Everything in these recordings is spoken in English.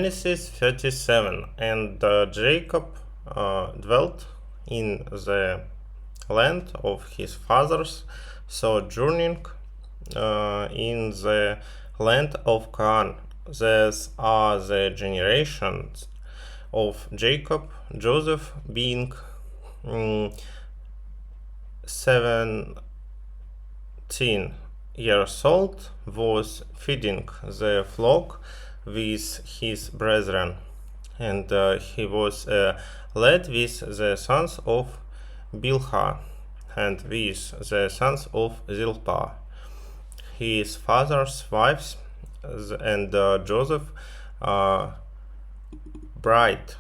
Genesis 37. And Jacob dwelt in the land of his fathers, sojourning in the land of Canaan. These are the generations of Jacob. Joseph, being 17 years old, was feeding the flock with his brethren, and he was led with the sons of Bilhah and with the sons of Zilpah, his father's wives, and Joseph brought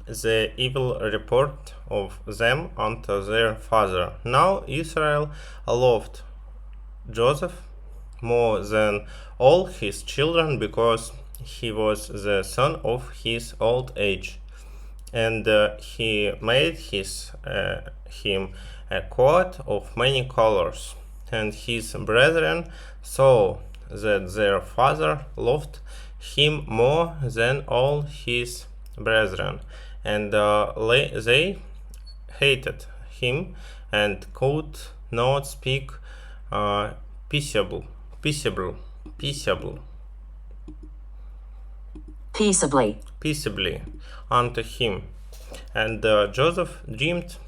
the evil report of them unto their father. Now Israel loved Joseph more than all his children, because he was the son of his old age, and he made him a coat of many colors. And his brethren saw that their father loved him more than all his brethren, and they hated him and could not speak peaceably unto him. And Joseph dreamed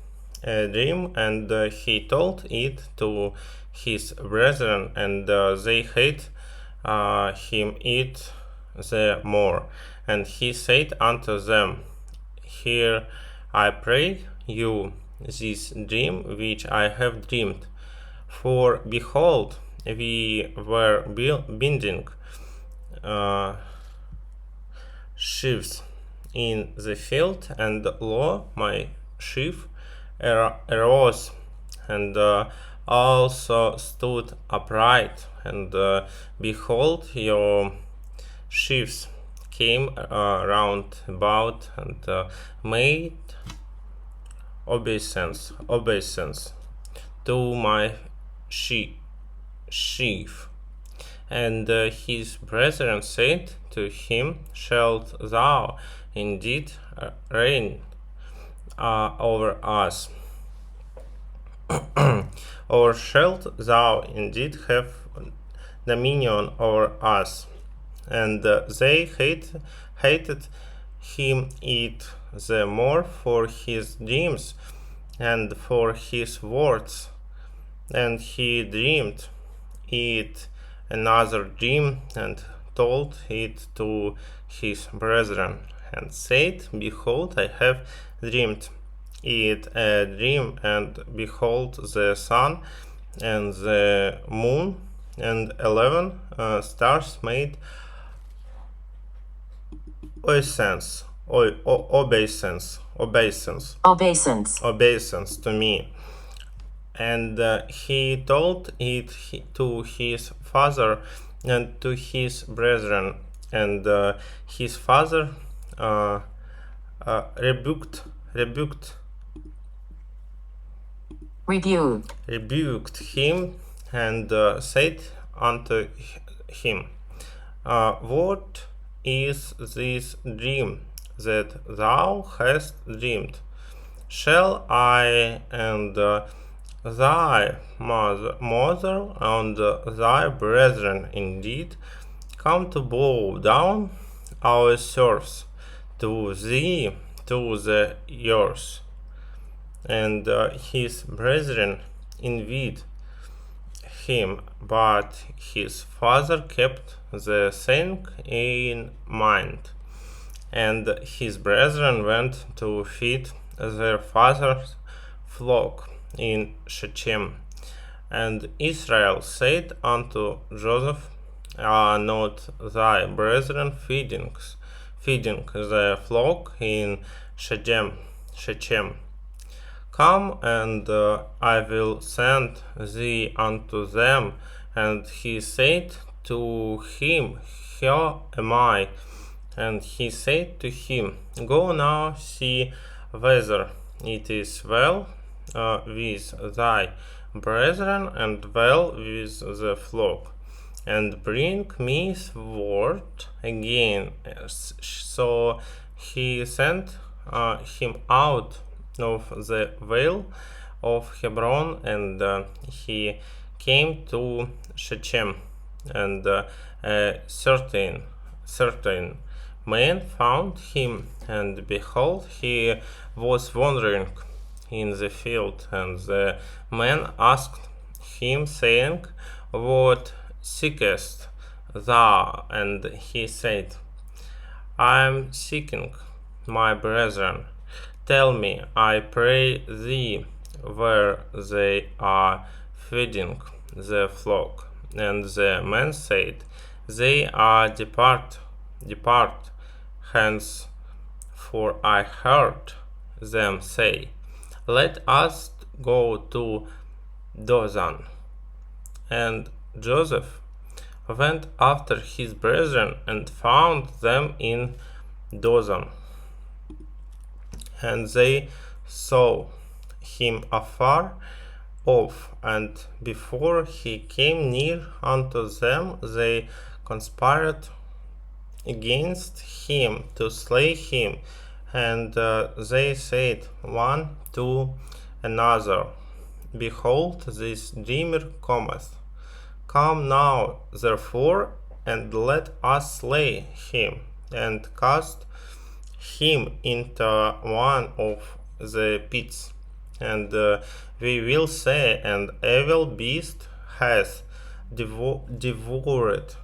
a dream, and he told it to his brethren, and they hate him it the more. And he said unto them, Hear, I pray you, this dream which I have dreamed. For behold, we were binding sheaves in the field, and lo, my sheaf arose, and also stood upright, and behold, your sheaves came round about, and made obeisance to my sheaf. And his brethren said to him, Shalt thou indeed reign over us? Or shalt thou indeed have dominion over us? And they hated him it the more for his dreams and for his words. And he dreamed it another dream, and told it to his brethren, and said, Behold, I have dreamed it a dream, and behold, the sun and the moon and 11 stars made obeisance to me. And he told it to his father and to his brethren, and his father rebuked him, and said unto him, What is this dream that thou hast dreamed? Shall I and thy mother and thy brethren indeed come to bow down ourselves to thee, to the yours? And his brethren envied him, but his father kept the thing in mind. And his brethren went to feed their father's flock in Shechem. And Israel said unto Joseph, Are not thy brethren feeding the flock in Shechem? Come, and I will send thee unto them. And he said to him, Here am I. And he said to him, Go now, see whether it is well with thy brethren and well with the flock. and bring me word again. So he sent him out of the vale of Hebron, and he came to Shechem, and a certain man found him, and behold, he was wandering in the field, and the man asked him, saying, What seekest thou? And he said, I am seeking my brethren. Tell me, I pray thee, where they are feeding the flock. And the man said, They are depart hence, for I heard them say, Let us go to Dothan. And Joseph went after his brethren and found them in Dothan. And they saw him afar off, and before he came near unto them, they conspired against him to slay him. And they said one to another, Behold, this dreamer cometh. Come now, therefore, and let us slay him, and cast him into one of the pits. And we will say, An evil beast hath devoured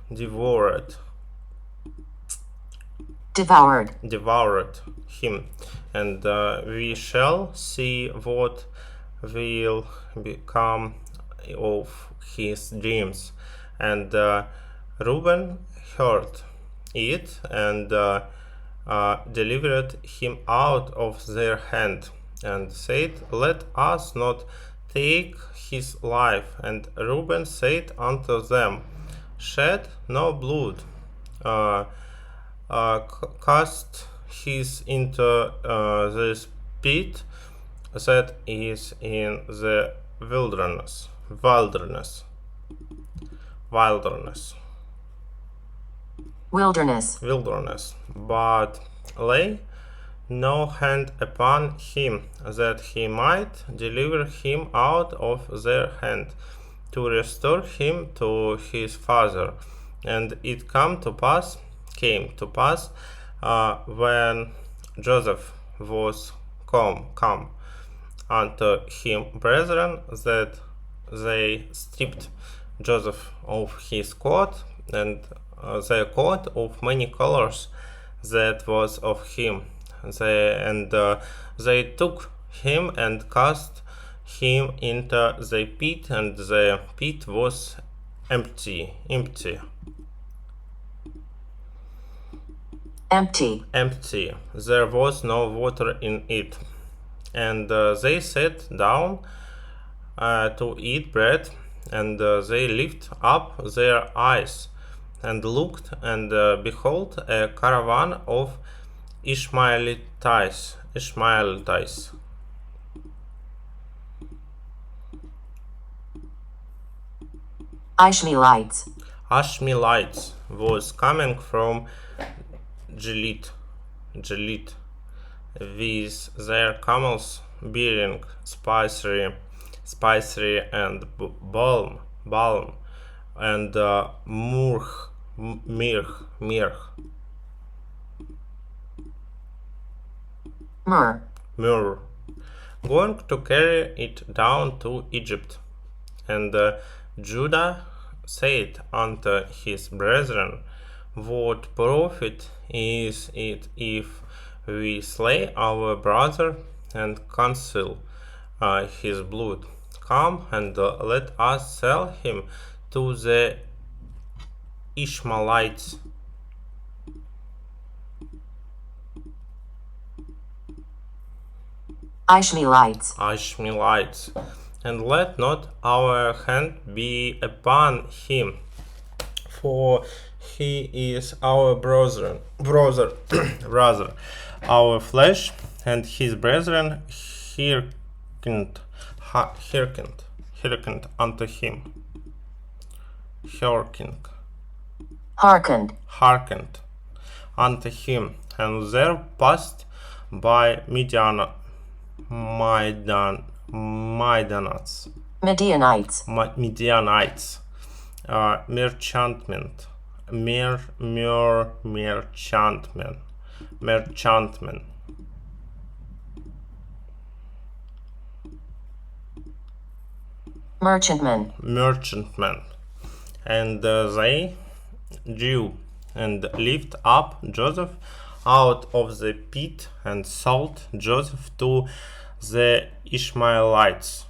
him, and we shall see what will become of his dreams. And Reuben heard it, and delivered him out of their hand, and said, Let us not take his life. And Reuben said unto them, Shed no blood, cast his into this pit that is in the wilderness. But lay no hand upon him, that he might deliver him out of their hand, to restore him to his father. And it came to pass, when Joseph was come unto him, brethren, that they stripped Joseph of his coat, and the coat of many colors that was of him. They took him and cast him into the pit, and the pit was empty. There was no water in it. And they sat down to eat bread, and they lift up their eyes and looked, and behold, a caravan of Ishmaelites was coming from Gilead, with their camels bearing spicery and balm and myrrh, going to carry it down to Egypt. And Judah said unto his brethren, What profit is it if we slay our brother and conceal his blood? Come and let us sell him to the Ishmaelites. And let not our hand be upon him, for he is our brother, our flesh. And his brethren hearkened unto him. hearkened unto him, and there passed by Midianites, merchantmen. And they drew and lift up Joseph out of the pit and sold Joseph to the Ishmaelites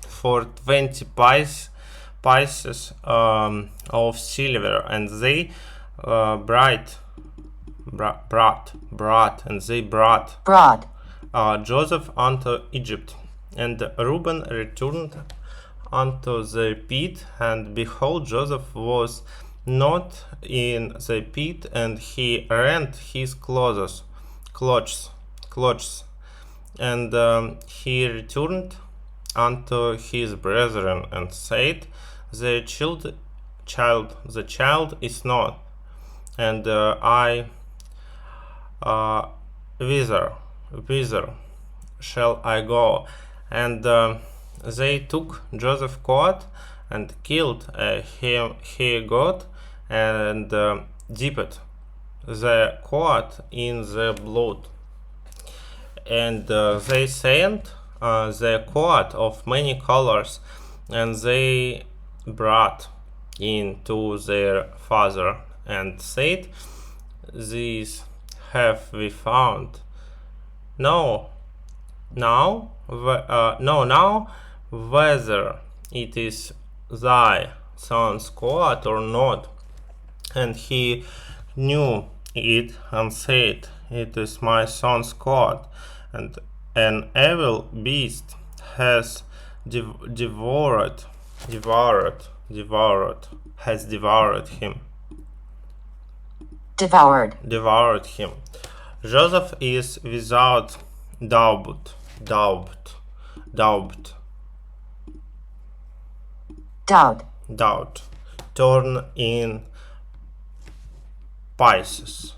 for 20 pieces of silver, and they brought Joseph unto Egypt. And Reuben returned unto the pit, and behold, Joseph was not in the pit, and he rent his clothes, and he returned unto his brethren, and said, the child is not, and whither shall I go? And they took Joseph's coat and killed he goat, and dipped the coat in the blood. And they sent the coat of many colors, and they brought in to their father, and said, these have we found. Now whether it is thy son's coat or not. And he knew it, and said, it is my son's coat, and an evil beast has devoured him. Joseph is without doubt torn in pieces.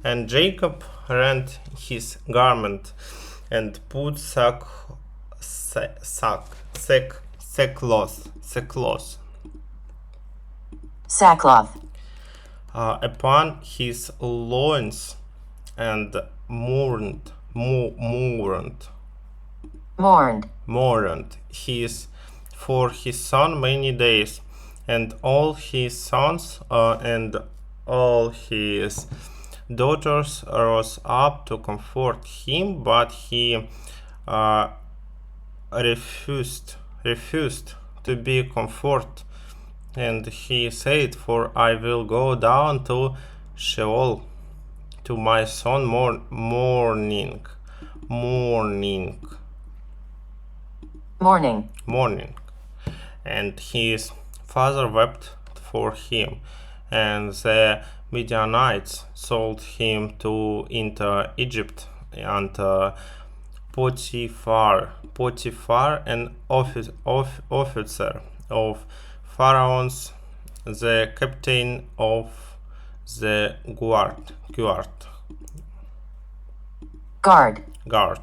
And Jacob rent his garment, and put sackcloth upon his loins, and mourned for his son many days. And all his sons and all his daughters rose up to comfort him, but he refused to be comforted. And he said, for I will go down to Sheol to my son mourning. And his father wept for him, and the Midianites sold him into Egypt, unto Potiphar, an officer of Pharaoh's, the captain of the guard.